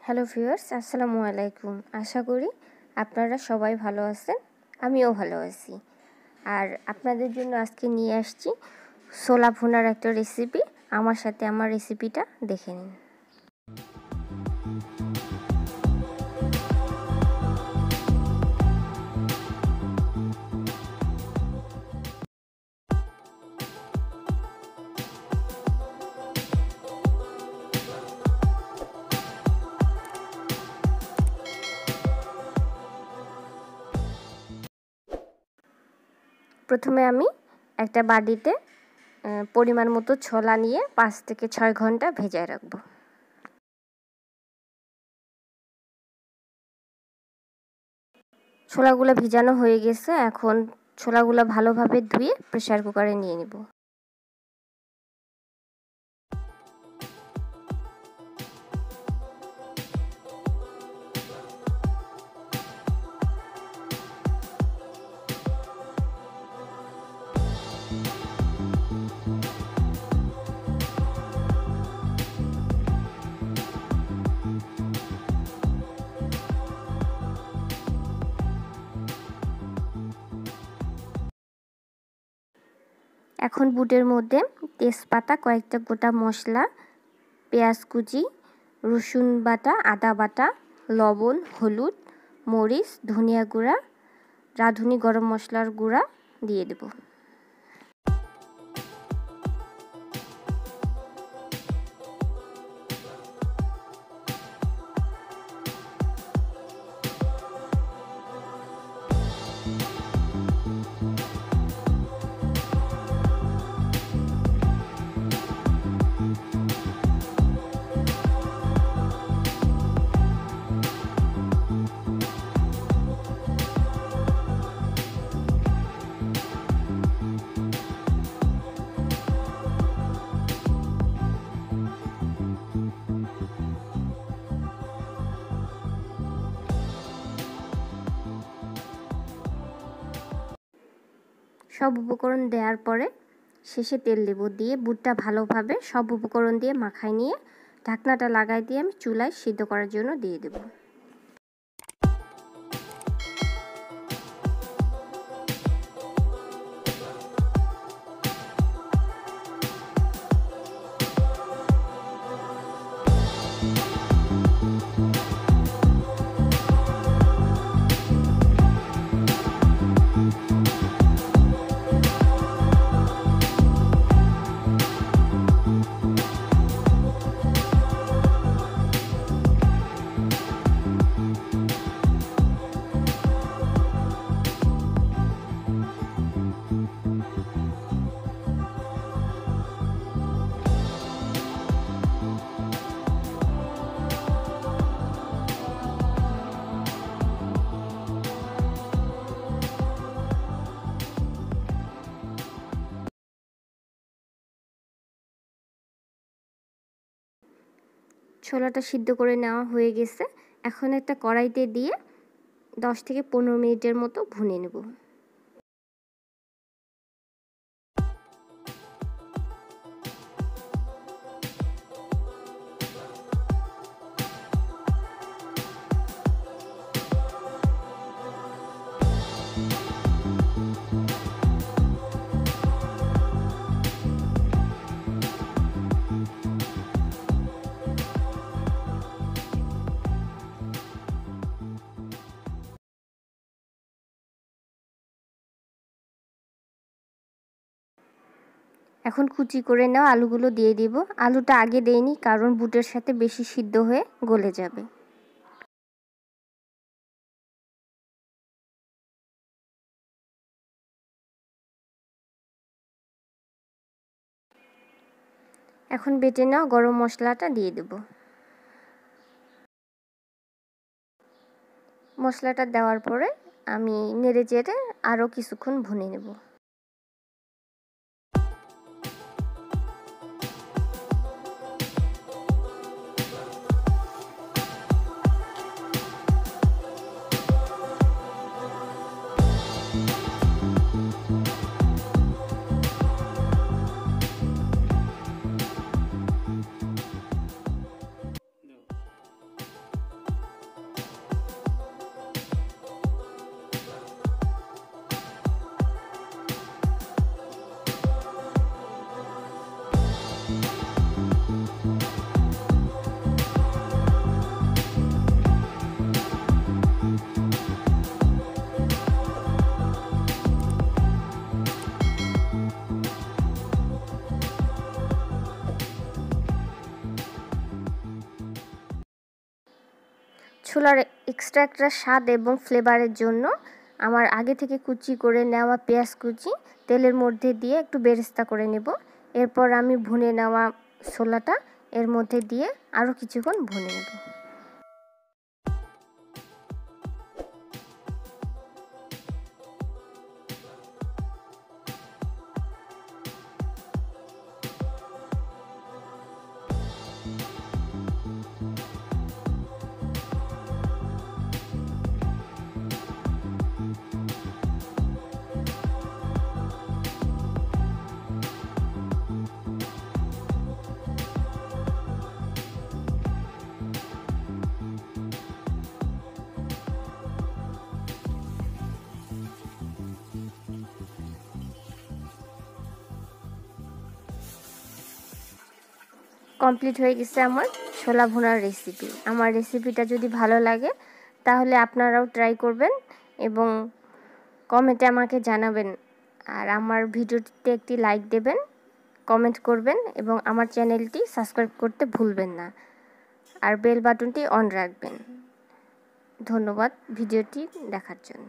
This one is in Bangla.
হ্যালো ভিউয়ার্স, আসসালামু আলাইকুম। আশা করি আপনারা সবাই ভালো আছেন, আমিও ভালো আছি। আর আপনাদের জন্য আজকে নিয়ে আসছি ছোলা ভুনার একটা রেসিপি। আমার সাথে আমার রেসিপিটা দেখে নিন। প্রথমে আমি একটা বাটিতে পরিমাণ মতো ছোলা নিয়ে 5 থেকে 6 ঘন্টা ভেজায় রাখবো। ছোলাগুলো ভিজানো হয়ে গেছে। এখন ছোলাগুলো ভালোভাবে ধুয়ে প্রেসার কুকারে নিয়ে নেব। এখন বুটের মধ্যে তেজপাতা, কয়েকটা গোটা মশলা, পেঁয়াজ কুচি, রসুন বাটা, আদা বাটা, লবণ, হলুদ, মরিচ, ধনিয়া গুঁড়া, রাঁধুনি গরম মশলার গুঁড়া দিয়ে দেব। সব উপকরণ দেওয়ার পরে শেষে তেল দেব, দিয়ে বুটটা ভালোভাবে সব উপকরণ দিয়ে মাখায় নিয়ে ঢাকনাটা লাগাই দিয়ে আমি চুলায় সিদ্ধ করার জন্য দিয়ে দেব। ছোলাটা সিদ্ধ করে নেওয়া হয়ে গেছে। এখন একটা কড়াইতে দিয়ে 10 থেকে 15 মিনিটের মতো ভুনে নেব। এখন কুচি করে নেওয়া আলুগুলো দিয়ে দিব। আলুটা আগে দেইনি, কারণ বুটের সাথে বেশি সিদ্ধ হয়ে গলে যাবে। এখন বেটে নেওয়া গরম মশলাটা দিয়ে দেব। মশলাটা দেওয়ার পরে আমি নেড়ে চেড়ে আরও কিছুক্ষণ ভুনে নেব। ছোলার এক্সট্রা একটা স্বাদ এবং ফ্লেভারের জন্য আমার আগে থেকে কুচি করে নেওয়া পেঁয়াজ কুচি তেলের মধ্যে দিয়ে একটু বেরেস্তা করে নেব। এরপর আমি ভুনে নেওয়া ছোলাটা এর মধ্যে দিয়ে আরও কিছুক্ষণ ভুনে নেব। কমপ্লিট হয়ে গেছে আমার ছোলা ভুনার রেসিপি। আমার রেসিপিটা যদি ভালো লাগে তাহলে আপনারাও ট্রাই করবেন এবং কমেন্টে আমাকে জানাবেন। আর আমার ভিডিওটিতে একটি লাইক দেবেন, কমেন্ট করবেন এবং আমার চ্যানেলটি সাবস্ক্রাইব করতে ভুলবেন না। আর বেল বাটনটি অন রাখবেন। ধন্যবাদ ভিডিওটি দেখার জন্য।